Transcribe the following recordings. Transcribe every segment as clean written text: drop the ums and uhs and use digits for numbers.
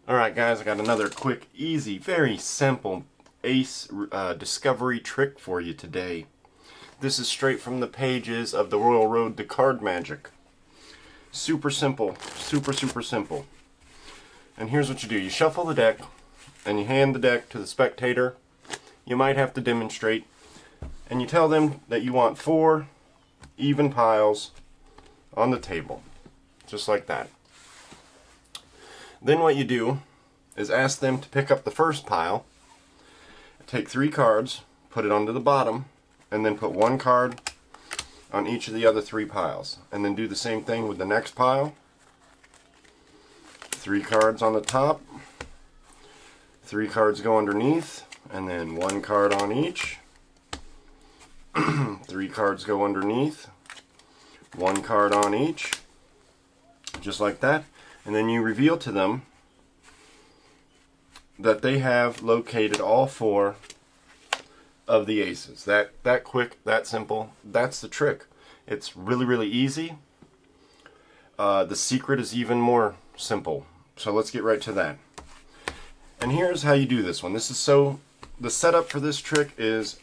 Alright guys, I got another quick, easy, very simple ACE discovery trick for you today. This is straight from the pages of the Royal Road to Card Magic. Super simple, super simple. And here's what you do. You shuffle the deck and you hand the deck to the spectator. You might have to demonstrate. And you tell them that you want 4 even piles on the table. Just like that. Then what you do is ask them to pick up the first pile, take 3 cards, put it onto the bottom, and then put 1 card on each of the other 3 piles. And then do the same thing with the next pile. 3 cards on the top, 3 cards go underneath, and then 1 card on each. 3 cards go underneath, 1 card on each, just like that. And then you reveal to them that they have located all 4 of the aces. That quick, that simple. That's the trick. It's really easy. The secret is even more simple. So let's get right to that. And here's how you do this one. The setup for this trick is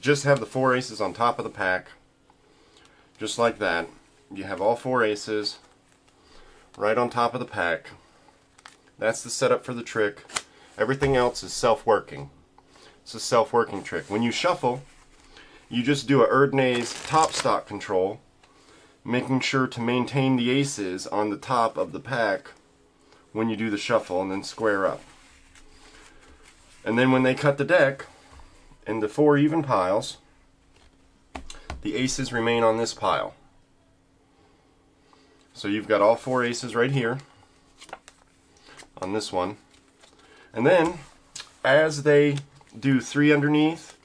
just have the 4 aces on top of the pack. Just like that. You have all 4 aces right on top of the pack. That's the setup for the trick. Everything else is self-working. It's a self-working trick. When you shuffle, you just do a Erdnase top stock control, making sure to maintain the aces on the top of the pack when you do the shuffle, and then square up. And then when they cut the deck into 4 even piles, the aces remain on this pile. So you've got all 4 aces right here on this one. And then as they do 3 underneath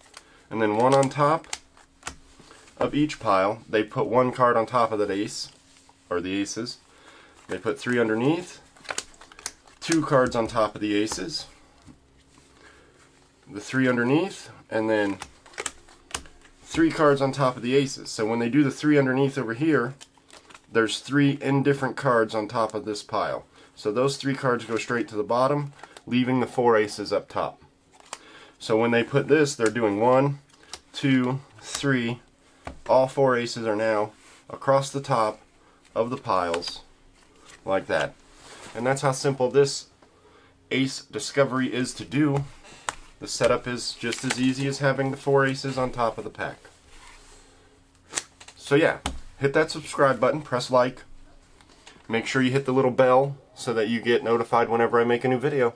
and then 1 on top of each pile, they put 1 card on top of that ace, or the aces. They put 3 underneath, 2 cards on top of the aces, the 3 underneath, and then 3 cards on top of the aces. So when they do the 3 underneath over here, there's 3 indifferent cards on top of this pile. So those 3 cards go straight to the bottom, leaving the 4 aces up top. So when they put this, they're doing 1, 2, 3. All 4 aces are now across the top of the piles, like that. And that's how simple this ace discovery is to do. The setup is just as easy as having the 4 aces on top of the pack. So yeah, hit that subscribe button, press like. Make sure you hit the little bell so that you get notified whenever I make a new video.